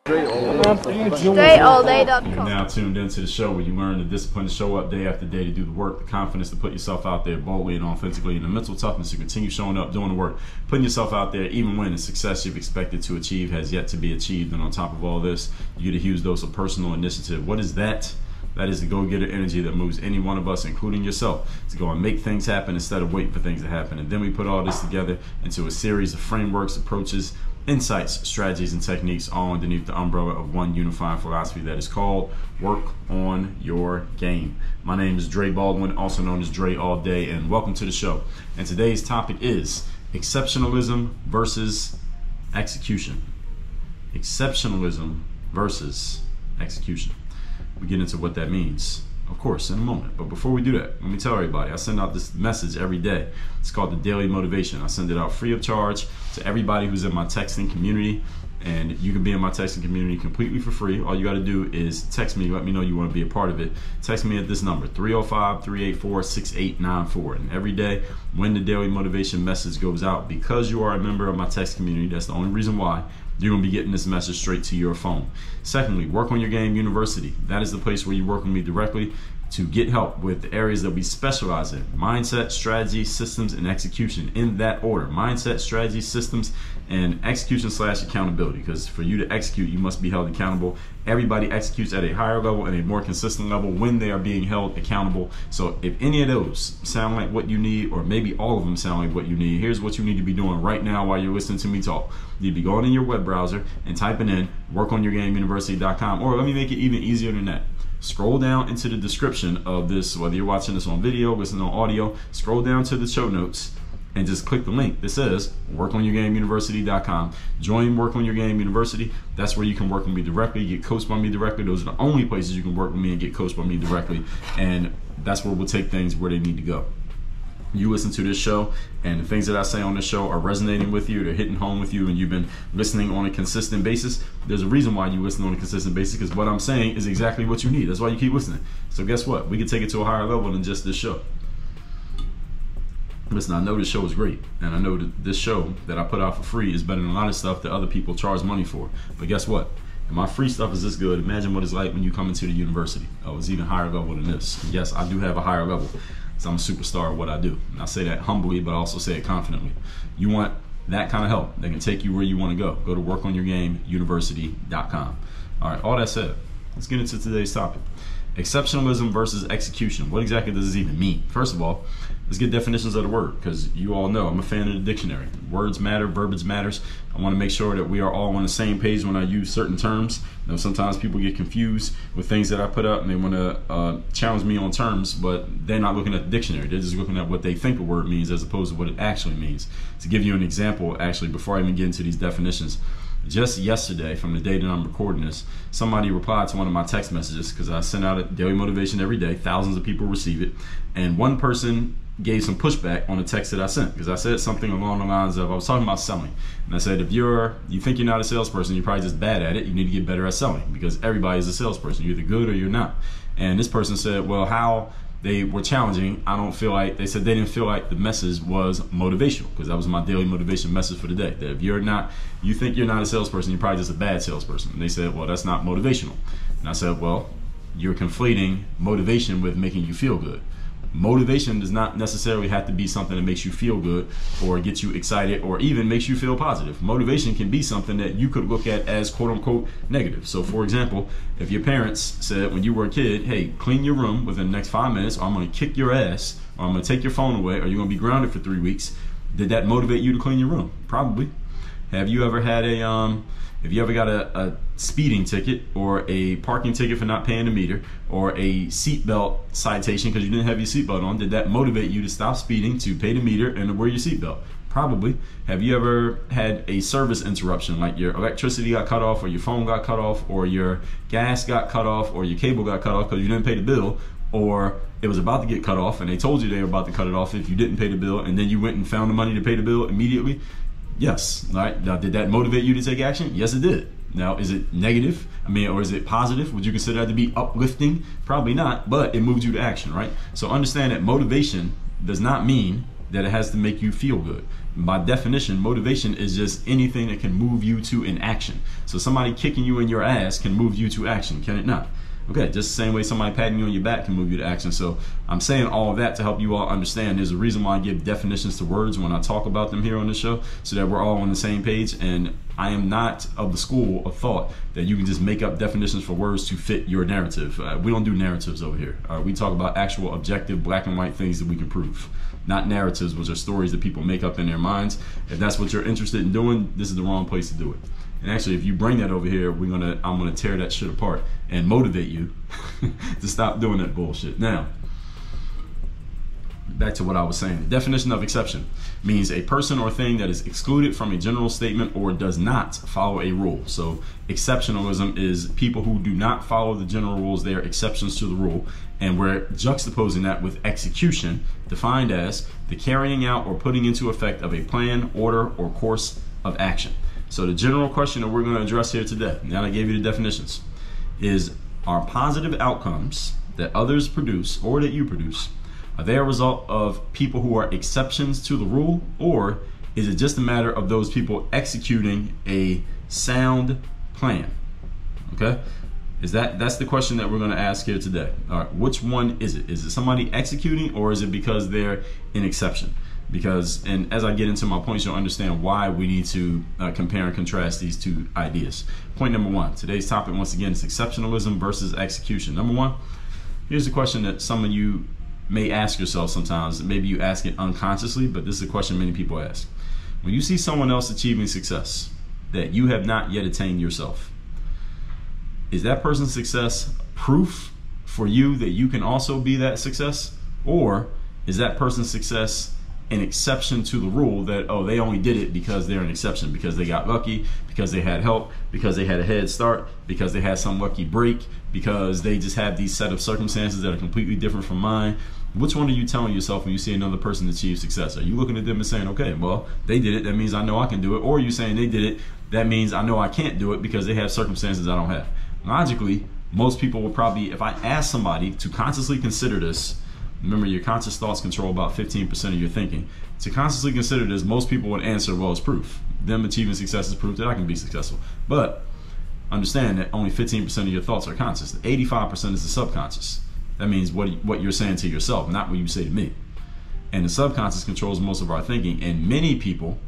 StrayAllDay.com. You're now tuned into the show where you learn the discipline to show up day after day, to do the work, the confidence to put yourself out there boldly and authentically, and the mental toughness to continue showing up, doing the work, putting yourself out there even when the success you've expected to achieve has yet to be achieved. And on top of all this, you get a huge dose of personal initiative. What is that? That is the go-getter energy that moves any one of us, including yourself, to go and make things happen instead of waiting for things to happen. And then we put all this together into a series of frameworks, approaches, insights, strategies, and techniques, all underneath the umbrella of one unifying philosophy that is called Work on Your Game. My name is Dre Baldwin, also known as Dre All Day, and welcome to the show. And today's topic is exceptionalism versus execution. Exceptionalism versus execution. We get into what that means, of course, in a moment. But before we do that, let me tell everybody, I send out this message every day. It's called the Daily Motivation. I send it out free of charge to everybody who's in my texting community, and you can be in my texting community completely for free. All you got to do is text me, let me know you want to be a part of it. Text me at this number, 305-384-6894. And every day when the Daily Motivation message goes out, because you are a member of my text community, that's the only reason why, you're going to be getting this message straight to your phone. Secondly, Work on Your Game University. That is the place where you work with me directly to get help with the areas that we specialize in: mindset, strategy, systems, and execution, in that order. Mindset, strategy, systems, and execution / accountability. Because for you to execute, you must be held accountable. Everybody executes at a higher level and a more consistent level when they are being held accountable. So if any of those sound like what you need, or maybe all of them sound like what you need, here's what you need to be doing right now while you're listening to me talk. You need to be going in your web browser and typing in workonyourgameuniversity.com, or let me make it even easier than that. Scroll down into the description of this, whether you're watching this on video, listening on audio, scroll down to the show notes and just click the link that says workonyourgameuniversity.com. Join Work on Your Game University. That's where you can work with me directly, get coached by me directly. Those are the only places you can work with me and get coached by me directly. And that's where we'll take things where they need to go. You listen to this show, and the things that I say on this show are resonating with you, they're hitting home with you, and you've been listening on a consistent basis. There's a reason why you listen on a consistent basis, because what I'm saying is exactly what you need. That's why you keep listening. So guess what? We can take it to a higher level than just this show. Listen, I know this show is great, and I know that this show that I put out for free is better than a lot of stuff that other people charge money for. But guess what? If my free stuff is this good, imagine what it's like when you come into the university. Oh, it's even higher level than this. And yes, I do have a higher level. So I'm a superstar at what I do. And I say that humbly, but I also say it confidently. You want that kind of help that can take you where you want to go. Go to workonyourgameuniversity.com. All right, all that said, let's get into today's topic. Exceptionalism versus execution. What exactly does this even mean? First of all, let's get definitions of the word, because you all know I'm a fan of the dictionary. Words matter, verbiage matters. I want to make sure that we are all on the same page when I use certain terms. You know, sometimes people get confused with things that I put up, and they want to challenge me on terms, but they're not looking at the dictionary. They're just looking at what they think a word means as opposed to what it actually means. To give you an example, actually, before I even get into these definitions, just yesterday, from the day that I'm recording this, somebody replied to one of my text messages, because I send out a daily motivation every day. Thousands of people receive it. And one person gave some pushback on the text that I sent, because I said something along the lines of, I was talking about selling. And I said, if you think you're not a salesperson, you're probably just bad at it. You need to get better at selling, because everybody is a salesperson. You're either good or you're not. And this person said, well, how they were challenging, I don't feel like, they said they didn't feel like the message was motivational, because that was my daily motivation message for the day. That if you think you're not a salesperson, you're probably just a bad salesperson. And they said, well, that's not motivational. And I said, well, you're conflating motivation with making you feel good. Motivation does not necessarily have to be something that makes you feel good or gets you excited or even makes you feel positive. Motivation can be something that you could look at as quote unquote negative. So for example, if your parents said when you were a kid, hey, clean your room within the next 5 minutes, or I'm going to kick your ass, or I'm going to take your phone away, or you're going to be grounded for 3 weeks, did that motivate you to clean your room? Probably. Have you ever had if you ever got a speeding ticket, or a parking ticket for not paying the meter, or a seatbelt citation because you didn't have your seatbelt on, did that motivate you to stop speeding, to pay the meter, and to wear your seatbelt? Probably. Have you ever had a service interruption, like your electricity got cut off, or your phone got cut off, or your gas got cut off, or your cable got cut off because you didn't pay the bill, or it was about to get cut off and they told you they were about to cut it off if you didn't pay the bill, and then you went and found the money to pay the bill immediately? Yes. All right. Now, did that motivate you to take action? Yes, it did. Now, is it negative? Or is it positive? Would you consider that to be uplifting? Probably not, but it moved you to action, right? So understand that motivation does not mean that it has to make you feel good. By definition, motivation is just anything that can move you to an action. So somebody kicking you in your ass can move you to action, can it not? Okay, just the same way somebody patting you on your back can move you to action. So I'm saying all of that to help you all understand there's a reason why I give definitions to words when I talk about them here on the show, so that we're all on the same page. And I am not of the school of thought that you can just make up definitions for words to fit your narrative. We don't do narratives over here. We talk about actual objective black and white things that we can prove, not narratives, which are stories that people make up in their minds. If that's what you're interested in doing, this is the wrong place to do it. And actually, if you bring that over here, I'm gonna tear that shit apart and motivate you to stop doing that bullshit. Now, back to what I was saying. The definition of exception means a person or thing that is excluded from a general statement or does not follow a rule. So exceptionalism is people who do not follow the general rules. They are exceptions to the rule. And we're juxtaposing that with execution, defined as the carrying out or putting into effect of a plan, order, or course of action. So the general question that we're going to address here today, now that I gave you the definitions, is are positive outcomes that others produce or that you produce, are they a result of people who are exceptions to the rule, or is it just a matter of those people executing a sound plan? Okay, that's the question that we're going to ask here today. All right, which one is it? Is it somebody executing, or is it because they're an exception? Because, and as I get into my points, you'll understand why we need to compare and contrast these two ideas. Point number one, today's topic once again is exceptionalism versus execution. Number one, here's a question that some of you may ask yourself sometimes. Maybe you ask it unconsciously, but this is a question many people ask. When you see someone else achieving success that you have not yet attained yourself, is that person's success proof for you that you can also be that success? Or is that person's success an exception to the rule that, oh, they only did it because they're an exception, because they got lucky, because they had help, because they had a head start, because they had some lucky break, because they just have these set of circumstances that are completely different from mine? Which one are you telling yourself when you see another person achieve success? Are you looking at them and saying, okay, well, they did it, that means I know I can do it? Or are you saying they did it, that means I know I can't do it because they have circumstances I don't have? Logically, most people will probably, if I ask somebody to consciously consider this, remember, your conscious thoughts control about 15% of your thinking. To consciously consider this, most people would answer, well, it's proof. Them achieving success is proof that I can be successful. But understand that only 15% of your thoughts are conscious. 85% is the subconscious. That means what you're saying to yourself, not what you say to me. And the subconscious controls most of our thinking. And many people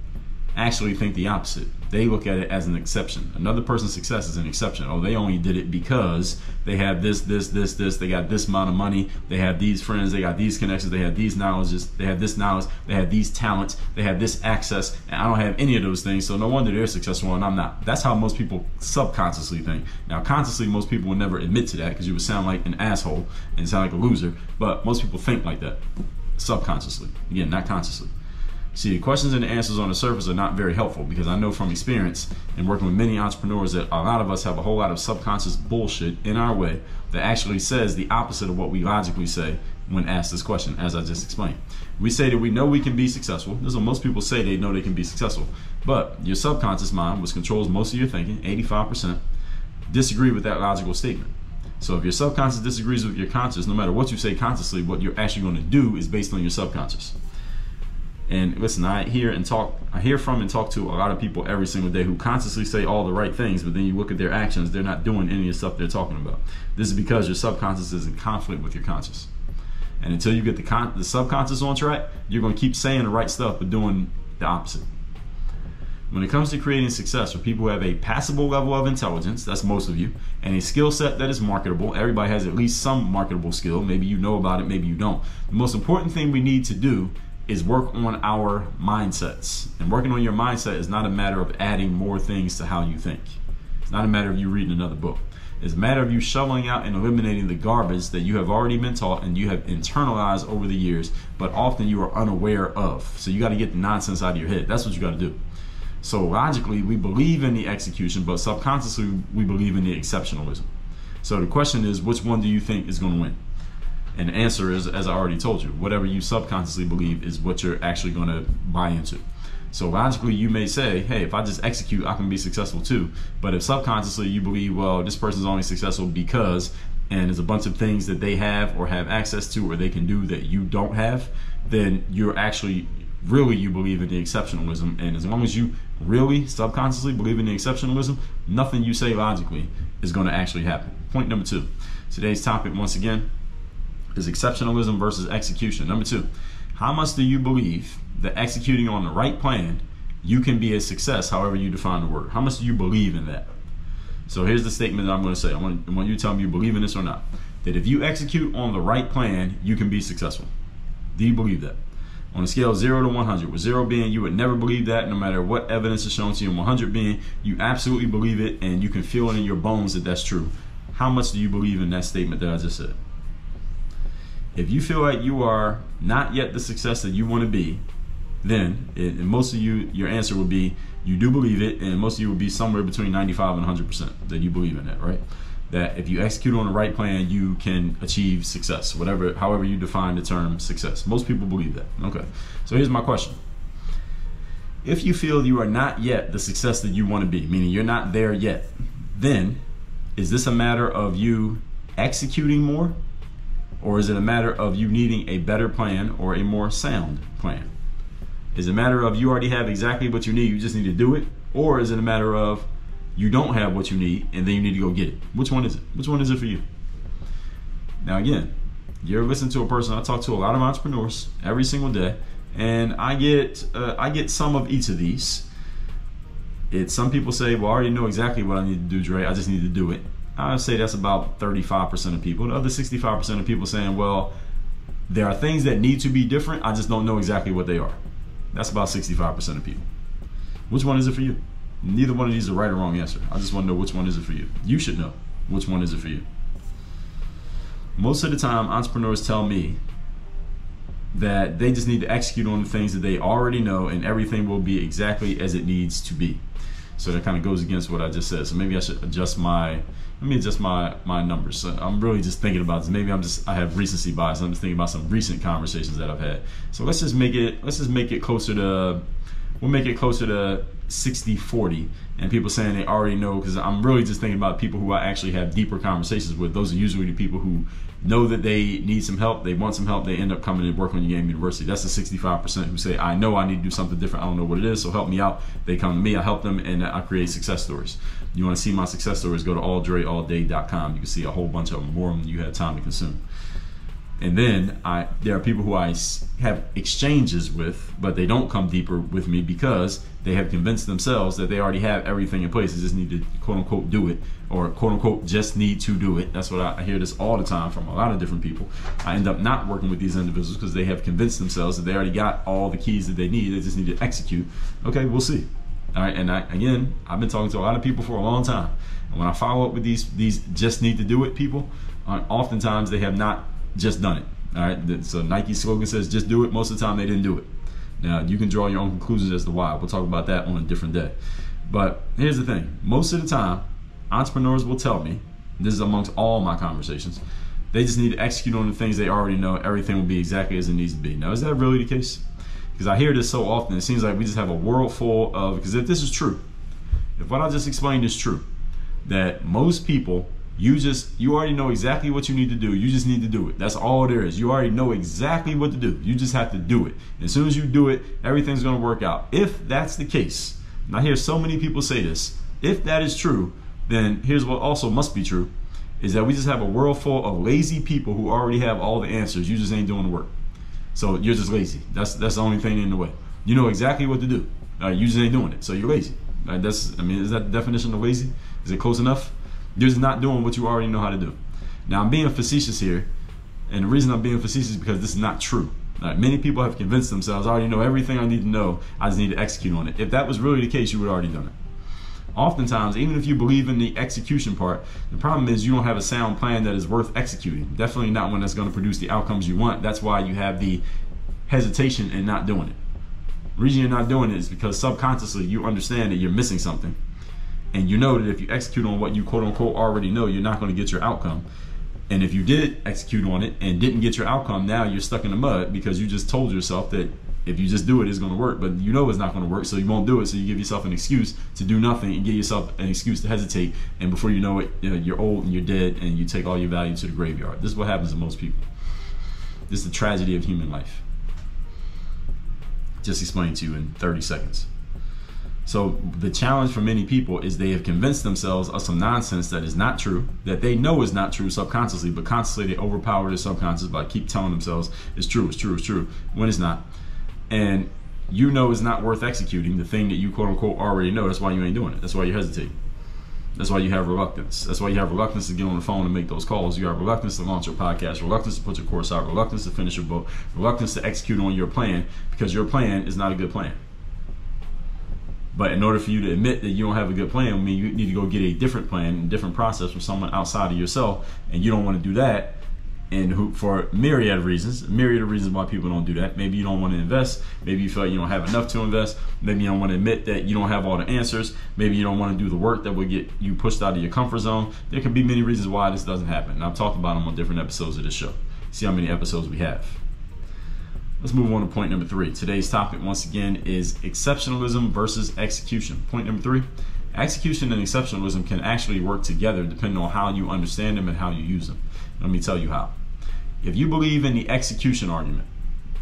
actually think the opposite. They look at it as an exception. Another person's success is an exception. Oh, they only did it because they have this, they got this amount of money, they have these friends, they got these connections, they have these knowledges, they have this knowledge, they have these talents, they have this access, and I don't have any of those things, so no wonder they're successful and I'm not. That's how most people subconsciously think. Now, consciously, most people would never admit to that because you would sound like an asshole and sound like a loser, but most people think like that subconsciously. Again, not consciously. See, the questions and the answers on the surface are not very helpful, because I know from experience and working with many entrepreneurs that a lot of us have a whole lot of subconscious bullshit in our way that actually says the opposite of what we logically say when asked this question, as I just explained. We say that we know we can be successful. This is what most people say, they know they can be successful. But your subconscious mind, which controls most of your thinking, 85%, disagree with that logical statement. So if your subconscious disagrees with your conscious, no matter what you say consciously, what you're actually going to do is based on your subconscious. And listen, I hear from and talk to a lot of people every single day who consciously say all the right things, but then you look at their actions, they're not doing any of the stuff they're talking about. This is because your subconscious is in conflict with your conscious. And until you get the subconscious on track, you're going to keep saying the right stuff but doing the opposite. When it comes to creating success for people who have a passable level of intelligence, that's most of you, and a skill set that is marketable, everybody has at least some marketable skill. Maybe you know about it, maybe you don't. The most important thing we need to do is work on our mindsets. And working on your mindset is not a matter of adding more things to how you think. It's not a matter of you reading another book. It's a matter of you shoveling out and eliminating the garbage that you have already been taught and you have internalized over the years, but often you are unaware of. So you got to get the nonsense out of your head. That's what you got to do. So logically, we believe in the execution, but subconsciously, we believe in the exceptionalism. So the question is, which one do you think is going to win? And the answer is, as I already told you, whatever you subconsciously believe is what you're actually going to buy into. So logically, you may say, hey, if I just execute, I can be successful too. But if subconsciously you believe, well, this person's only successful because, and there's a bunch of things that they have or have access to or they can do that you don't have, then you're actually really you believe in the exceptionalism. And as long as you really subconsciously believe in the exceptionalism, nothing you say logically is going to actually happen. Point number 2. Today's topic, once again, is exceptionalism versus execution. Number 2, how much do you believe that executing on the right plan, you can be a success, however you define the word? How much do you believe in that? So here's the statement that I'm going to say. I want you to tell me you believe in this or not. That if you execute on the right plan, you can be successful. Do you believe that? On a scale of 0 to 100, with 0 being you would never believe that, no matter what evidence is shown to you, and 100 being you absolutely believe it and you can feel it in your bones that that's true. How much do you believe in that statement that I just said? If you feel like you are not yet the success that you want to be, then and most of you, your answer would be you do believe it, and most of you would be somewhere between 95 and 100% that you believe in that, right? That if you execute on the right plan, you can achieve success, however you define the term success. Most people believe that. Okay, so here's my question. If you feel you are not yet the success that you want to be, meaning you're not there yet, then is this a matter of you executing more, or is it a matter of you needing a better plan or a more sound plan? Is it a matter of you already have exactly what you need, you just need to do it, or is it a matter of you don't have what you need and then you need to go get it? Which one is it? Which one is it for you? Now again, you're listening to a person. I talk to a lot of entrepreneurs every single day, and I get some of each of these. Some people say, well, I already know exactly what I need to do, Dre, I just need to do it. I would say that's about 35% of people. The other 65% of people saying, well, there are things that need to be different, I just don't know exactly what they are. That's about 65% of people. Which one is it for you? Neither one of these is a right or wrong answer. I just want to know which one is it for you. You should know which one is it for you. Most of the time, entrepreneurs tell me that they just need to execute on the things that they already know, and everything will be exactly as it needs to be. So that kind of goes against what I just said. So maybe I should adjust my numbers. So I'm really just thinking about this. Maybe I have recency bias. I'm just thinking about some recent conversations that I've had. So let's just make it closer to, we'll make it closer to 60-40, and people saying they already know, because I'm really just thinking about people who I actually have deeper conversations with. Those are usually the people who know that they need some help, they want some help, they end up coming and working on your game university. That's the 65% who say, I know I need to do something different, I don't know what it is, so help me out. They come to me, I help them, and I create success stories. You want to see my success stories, go to alldreallday.com. You can see a whole bunch of them, more than you have time to consume. And then there are people who I have exchanges with, but they don't come deeper with me because they have convinced themselves that they already have everything in place. They just need to quote unquote do it, or quote unquote just need to do it. That's what I hear this all the time from a lot of different people. I end up not working with these individuals because they have convinced themselves that they already got all the keys that they need. They just need to execute. Okay, we'll see. All right, and again, I've been talking to a lot of people for a long time. And when I follow up with these just need to do it people, oftentimes they have not just done it. All right, so Nike's slogan says just do it. Most of the time they didn't do it. Now you can draw your own conclusions as to why. We'll talk about that on a different day. But here's the thing, most of the time entrepreneurs will tell me, this is amongst all my conversations, they just need to execute on the things they already know. Everything will be exactly as it needs to be. Now, is that really the case? Because I hear this so often, it seems like we just have a world full of, because if this is true, if what I just explained is true, that most people, you already know exactly what you need to do. You just need to do it. That's all there is. You already know exactly what to do. You just have to do it. As soon as you do it, everything's going to work out. If that's the case, and I hear so many people say this, if that is true, then here's what also must be true, is that we just have a world full of lazy people who already have all the answers. You just ain't doing the work. So you're just lazy. That's the only thing in the way. You know exactly what to do. You just ain't doing it. So you're lazy. Is that the definition of lazy? Is it close enough? You're just not doing what you already know how to do. Now, I'm being facetious here, and the reason I'm being facetious is because this is not true. Many people have convinced themselves, I already know everything I need to know, I just need to execute on it. If that was really the case, you would have already done it. Oftentimes, even if you believe in the execution part, the problem is you don't have a sound plan that is worth executing. Definitely not one that's going to produce the outcomes you want. That's why you have the hesitation in not doing it. The reason you're not doing it is because subconsciously you understand that you're missing something. And you know that if you execute on what you quote unquote already know, you're not going to get your outcome. And if you did execute on it and didn't get your outcome, now you're stuck in the mud because you just told yourself that if you just do it, it's going to work. But you know it's not going to work, so you won't do it. So you give yourself an excuse to do nothing and give yourself an excuse to hesitate. And before you know it, you're old and you're dead and you take all your value to the graveyard. This is what happens to most people. This is the tragedy of human life. just explained to you in 30 seconds. So the challenge for many people is they have convinced themselves of some nonsense that is not true, that they know is not true subconsciously, but consciously they overpower their subconscious by keep telling themselves it's true, it's true, it's true, when it's not. And you know it's not worth executing the thing that you quote unquote already know. That's why you ain't doing it. That's why you hesitate. That's why you have reluctance. That's why you have reluctance to get on the phone and make those calls. You have reluctance to launch your podcast, reluctance to put your course out, reluctance to finish your book, reluctance to execute on your plan because your plan is not a good plan. But in order for you to admit that you don't have a good plan, I mean, you need to go get a different plan, a different process from someone outside of yourself, and you don't want to do that. And for a myriad of reasons why people don't do that. Maybe you don't want to invest. Maybe you feel like you don't have enough to invest. Maybe you don't want to admit that you don't have all the answers. Maybe you don't want to do the work that would get you pushed out of your comfort zone. There can be many reasons why this doesn't happen. And I've talked about them on different episodes of this show. See how many episodes we have. Let's move on to point number 3. Today's topic, once again, is exceptionalism versus execution. Point number 3, execution and exceptionalism can actually work together depending on how you understand them and how you use them. Let me tell you how. If you believe in the execution argument,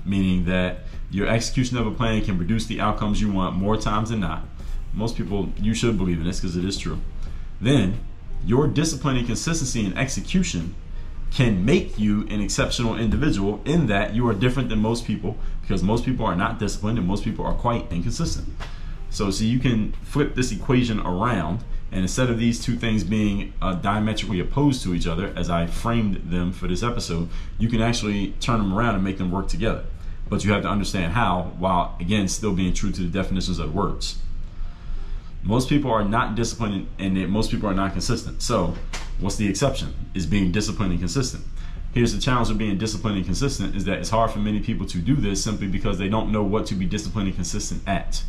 meaning that your execution of a plan can produce the outcomes you want more times than not, most people, you should believe in this because it is true, then your discipline and consistency in execution can make you an exceptional individual in that you are different than most people because most people are not disciplined and most people are quite inconsistent. So you can flip this equation around, and instead of these two things being diametrically opposed to each other, as I framed them for this episode, you can actually turn them around and make them work together. But you have to understand how, while again still being true to the definitions of the words. Most people are not disciplined and most people are not consistent. So what's the exception? Is being disciplined and consistent. Here's the challenge of being disciplined and consistent is that it's hard for many people to do this simply because they don't know what to be disciplined and consistent at.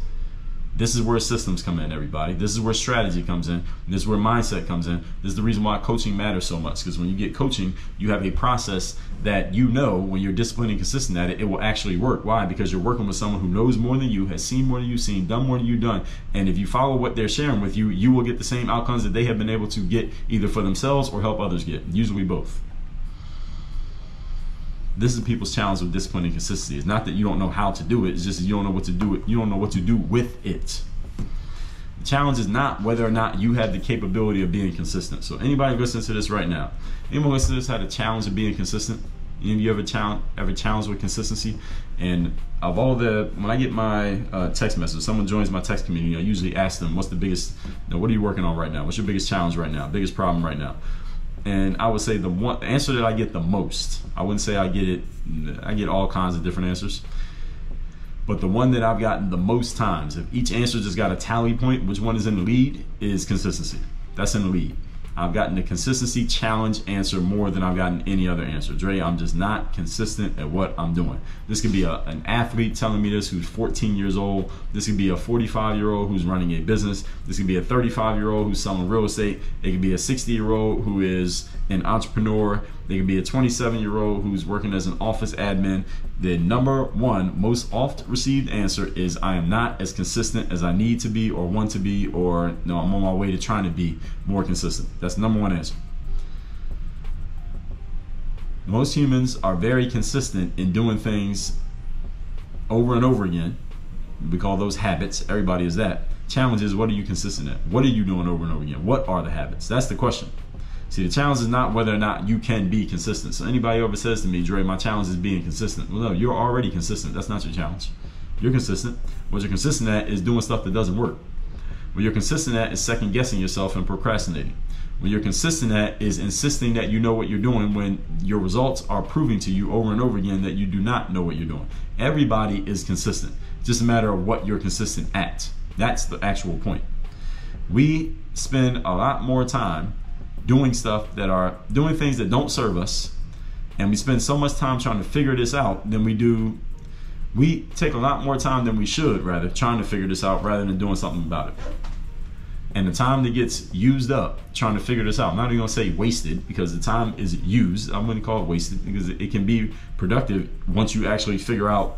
This is where systems come in, everybody. This is where strategy comes in. This is where mindset comes in. This is the reason why coaching matters so much, because when you get coaching, you have a process that you know when you're disciplined and consistent at it, it will actually work. Why? Because you're working with someone who knows more than you, has seen more than you've seen, done more than you've done. And if you follow what they're sharing with you, you will get the same outcomes that they have been able to get either for themselves or help others get, usually both. This is people's challenge with discipline and consistency. It's not that you don't know how to do it. It's just that you don't know what to do. You don't know what to do with it. The challenge is not whether or not you have the capability of being consistent. So anybody listening to this right now, anyone listening to this had a challenge of being consistent? Any of you ever challenge with consistency? And of all when I get my text message, someone joins my text community, I usually ask them, what's the biggest, what are you working on right now? What's your biggest challenge right now? Biggest problem right now? And I would say the answer that I get the most, I wouldn't say I get all kinds of different answers, but the one that I've gotten the most times, if each answer just got a tally point, which one is in the lead, is consistency. That's in the lead. I've gotten the consistency challenge answer more than I've gotten any other answer. Dre, I'm just not consistent at what I'm doing. This could be an athlete telling me this who's 14 years old. This could be a 45-year-old who's running a business. This could be a 35-year-old who's selling real estate. It could be a 60-year-old who is an entrepreneur. There could be a 27-year-old who's working as an office admin. The number one most oft received answer is I am not as consistent as I need to be or want to be, or no, I'm on my way to trying to be more consistent. That's the number one answer. Most humans are very consistent in doing things over and over again. We call those habits. Everybody is that. Challenge is, what are you consistent at? What are you doing over and over again? What are the habits? That's the question. See, the challenge is not whether or not you can be consistent. So anybody ever says to me, Dre, my challenge is being consistent. Well, no, you're already consistent. That's not your challenge. You're consistent. What you're consistent at is doing stuff that doesn't work. What you're consistent at is second guessing yourself and procrastinating. What you're consistent at is insisting that you know what you're doing when your results are proving to you over and over again that you do not know what you're doing. Everybody is consistent. It's just a matter of what you're consistent at. That's the actual point. We spend a lot more time doing things that don't serve us, and we spend so much time trying to figure this out than we take a lot more time than we should, rather, trying to figure this out rather than doing something about it. And the time that gets used up trying to figure this out, I'm not even gonna say wasted, because the time is used. I'm gonna call it wasted because it can be productive once you actually figure out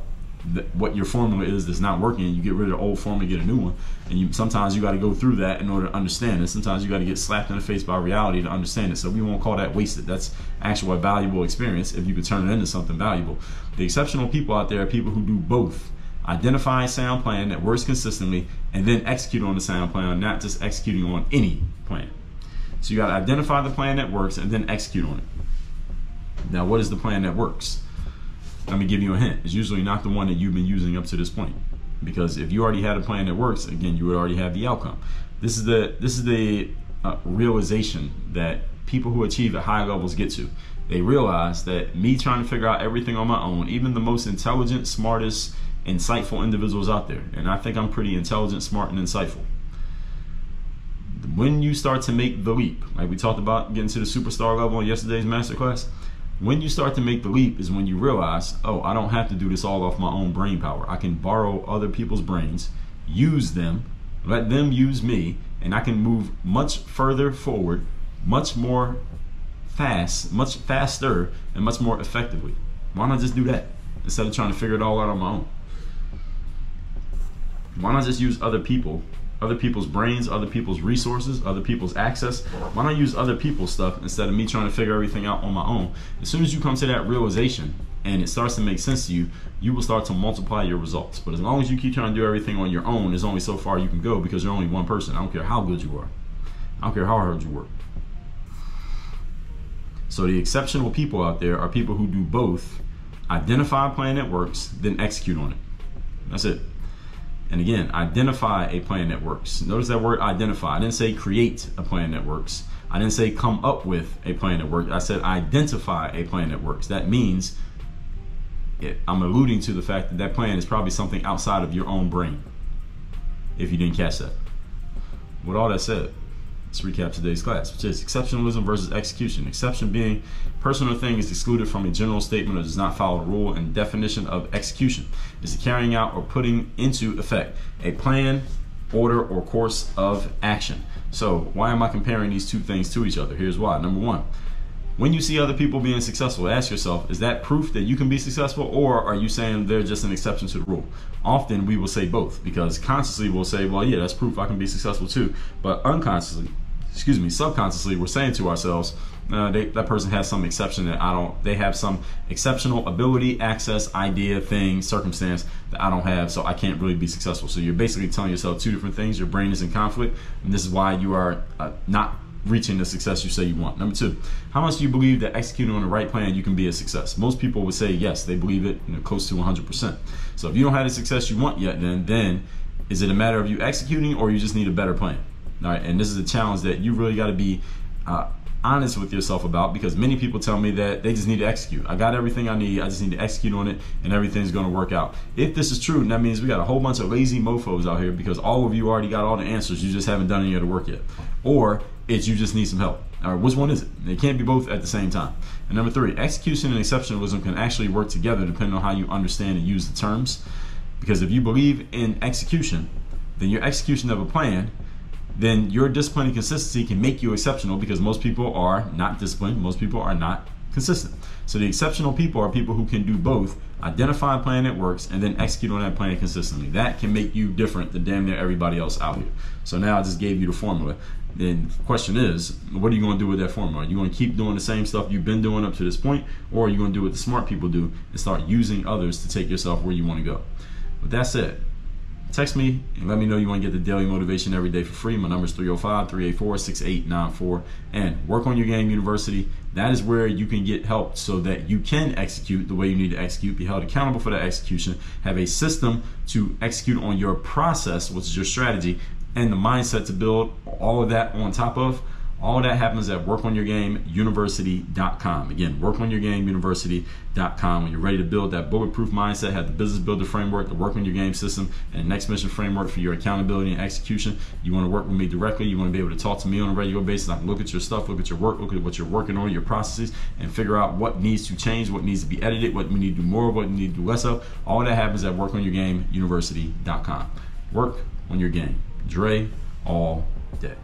what your formula is that's not working. You get rid of the old formula, get a new one, and sometimes you got to go through that in order to understand it. Sometimes you got to get slapped in the face by reality to understand it. So we won't call that wasted. That's actually a valuable experience if you could turn it into something valuable. The exceptional people out there are people who do both. Identify a sound plan that works consistently and then execute on the sound plan, not just executing on any plan. So you got to identify the plan that works and then execute on it. Now, what is the plan that works? Let me give you a hint. It's usually not the one that you've been using up to this point, because if you already had a plan that works, again, you would already have the outcome. This is the realization that people who achieve at high levels get to. They realize that me trying to figure out everything on my own, even the most intelligent, smartest, insightful individuals out there, and I think I'm pretty intelligent, smart, and insightful. When you start to make the leap, like we talked about getting to the superstar level in yesterday's masterclass, when you start to make the leap is when you realize, oh, I don't have to do this all off my own brain power. I can borrow other people's brains, use them, let them use me, and I can move much further forward, much faster, and much more effectively. Why not just do that instead of trying to figure it all out on my own? Why not just use other people's brains, other people's resources, other people's access? Why not use other people's stuff instead of me trying to figure everything out on my own? As soon as you come to that realization and it starts to make sense to you, you will start to multiply your results. But as long as you keep trying to do everything on your own, there's only so far you can go, because you're only one person. I don't care how good you are. I don't care how hard you work. So the exceptional people out there are people who do both: identify a plan that works, then execute on it. That's it. And again, identify a plan that works. Notice that word identify. I didn't say create a plan that works. I didn't say come up with a plan that works. I said identify a plan that works. That means I'm alluding to the fact that that plan is probably something outside of your own brain, if you didn't catch that. With all that said, let's recap today's class, which is exceptionalism versus execution. Exception being person or thing is excluded from a general statement or does not follow the rule, and definition of execution is the carrying out or putting into effect a plan, order, or course of action. So why am I comparing these two things to each other? Here's why. Number one, when you see other people being successful, ask yourself, is that proof that you can be successful, or are you saying they're just an exception to the rule? Often we will say both, because consciously we'll say, well, yeah, that's proof I can be successful too. But unconsciously, subconsciously, we're saying to ourselves, that person has some exception that I don't. They have some exceptional ability, access, idea, thing, circumstance that I don't have, so I can't really be successful. So you're basically telling yourself two different things. Your brain is in conflict, and this is why you are not reaching the success you say you want. Number two, how much do you believe that executing on the right plan you can be a success? Most people would say yes, they believe it, close to 100%. So if you don't have the success you want yet, then is it a matter of you executing, or you just need a better plan? All right, and this is a challenge that you really got to be honest with yourself about, because many people tell me that they just need to execute. I got everything I need, I just need to execute on it, and everything's going to work out. If this is true, that means we got a whole bunch of lazy mofos out here, because all of you already got all the answers, you just haven't done any of the work yet. Or it's you just need some help. All right, which one is it? It can't be both at the same time. And number three, execution and exceptionalism can actually work together depending on how you understand and use the terms. Because if you believe in execution, then your execution of a plan, then your discipline and consistency can make you exceptional, because most people are not disciplined, most people are not consistent. So the exceptional people are people who can do both: identify a plan that works and then execute on that plan consistently. That can make you different than damn near everybody else out here. So now I just gave you the formula. Then the question is, what are you going to do with that formula? Are you going to keep doing the same stuff you've been doing up to this point, or are you going to do what the smart people do and start using others to take yourself where you want to go? With that said, text me and let me know you want to get the daily motivation every day for free. My number is 305-384-6894. And Work on Your Game University, that is where you can get help so that you can execute the way you need to execute, be held accountable for that execution, have a system to execute on your process, which is your strategy, and the mindset to build all of that on top of. All of that happens at workonyourgameuniversity.com. Again, workonyourgameuniversity.com. When you're ready to build that bulletproof mindset, have the business builder framework, the Work on Your Game system, and the next mission framework for your accountability and execution. You want to work with me directly. You want to be able to talk to me on a regular basis. I can look at your stuff, look at your work, look at what you're working on, your processes, and figure out what needs to change, what needs to be edited, what we need to do more of, what we need to do less of. All of that happens at workonyourgameuniversity.com. Work on your game. Dre all day.